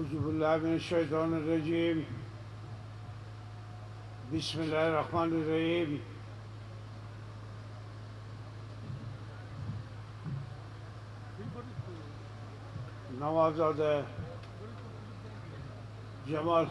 औज़ुबिल्लाहिमिनश्शैतानिर्रजीम बिस्मिल्लाहिर्रहमानिर्रहीम। नवाबज़ादा जमाल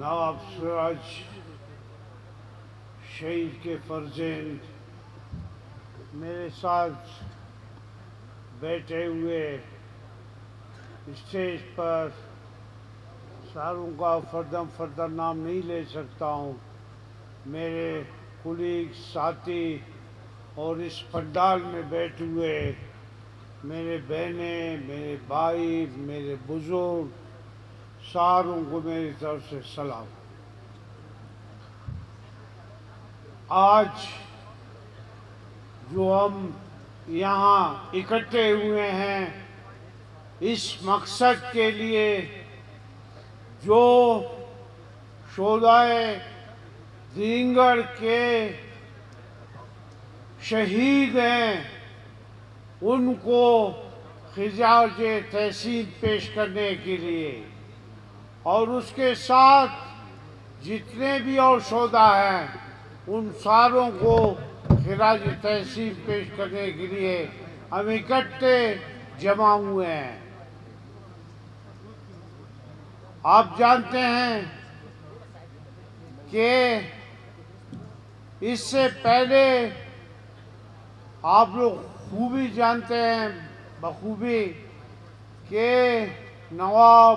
नवाब सराज शहीद के फर्जेंद मेरे साथ बैठे हुए स्टेज पर सारों का फर्दम फर्दम नाम नहीं ले सकता हूँ। मेरे कुलीग साथी और इस पंडाल में बैठे हुए मेरे बहनें, मेरे भाई, मेरे बुजुर्ग, सारों को मेरी तरफ से सलाम। आज जो हम यहाँ इकट्ठे हुए हैं इस मकसद के लिए जो शोदाए दींगर के शहीद हैं उनको खिजाज तहसीन पेश करने के लिए और उसके साथ जितने भी और शोदा हैं उन सारों को खिराज तहसीन पेश करने के लिए हम इकट्ठे जमा हुए हैं। आप जानते हैं कि इससे पहले आप लोग खूबी जानते हैं बखूबी कि नवाब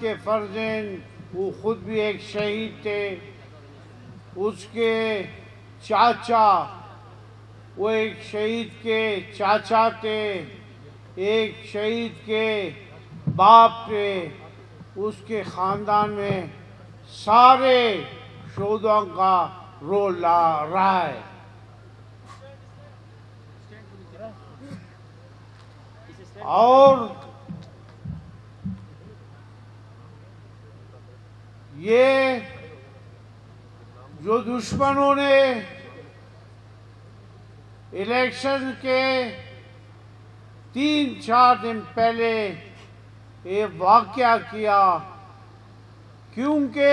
के फर्जेंद वो खुद भी एक शहीद थे, उसके चाचा वो एक शहीद के चाचा थे, एक शहीद के बाप थे। उसके ख़ानदान में सारे शोधों का रोल रहा है। और ये जो दुश्मनों ने इलेक्शन के 3-4 दिन पहले ये वाक़या किया, क्योंकि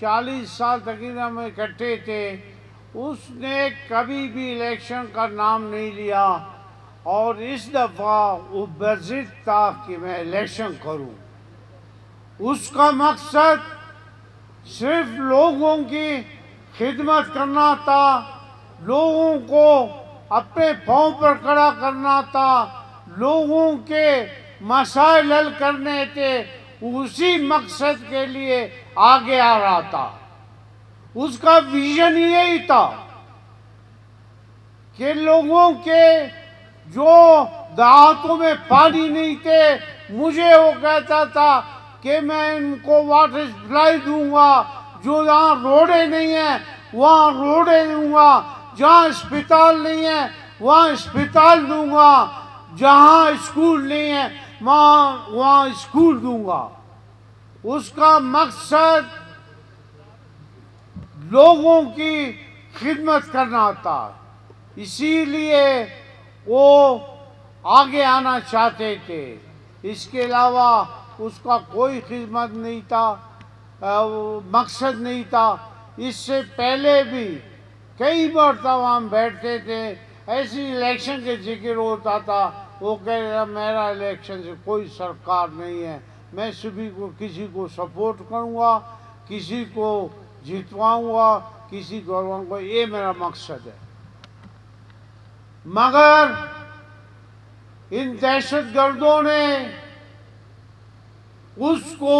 40 साल तकरीबन में इकट्ठे थे, उसने कभी भी इलेक्शन का नाम नहीं लिया और इस दफ़ा वो बज़िद था कि मैं इलेक्शन करूं। उसका मकसद सिर्फ लोगों की खिदमत करना था, लोगों को अपने पाँव पर खड़ा करना था, लोगों के मसाइल हल करने थे। उसी मकसद के लिए आगे आ रहा था। उसका विजन यही था कि लोगों के जो देहातों में पानी नहीं थे, मुझे वो कहता था कि मैं इनको वाटर सप्लाई दूंगा, जो जहाँ रोडें नहीं हैं वहाँ रोडें दूंगा, जहाँ अस्पताल नहीं है वहाँ अस्पताल दूंगा, जहाँ स्कूल नहीं है वहाँ स्कूल दूंगा। उसका मकसद लोगों की खिदमत करना था, इसीलिए वो आगे आना चाहते थे। इसके अलावा उसका कोई खिदमत नहीं था, मकसद नहीं था। इससे पहले भी कई मरतबा हम बैठते थे, ऐसी इलेक्शन के जिक्र होता था, वो कह रहा मेरा इलेक्शन से कोई सरकार नहीं है, मैं सभी को किसी को सपोर्ट करूँगा, किसी को जितवाऊँगा, किसी को हरवाऊँगा, ये मेरा मकसद है। मगर इन दहशतगर्दों ने उसको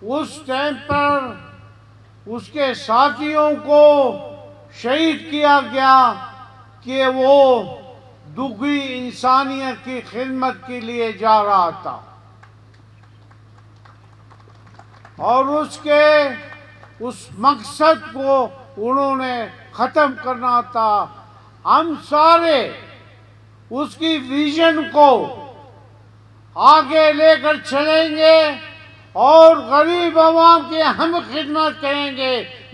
उस टाइम पर उसके साथियों को शहीद किया गया कि वो दुखी इंसानियत की खिदमत के लिए जा रहा था और उसके उस मकसद को उन्होंने ख़त्म करना था। हम सारे उसकी विजन को आगे लेकर चलेंगे और गरीब आवाम की हम खिदमत करेंगे।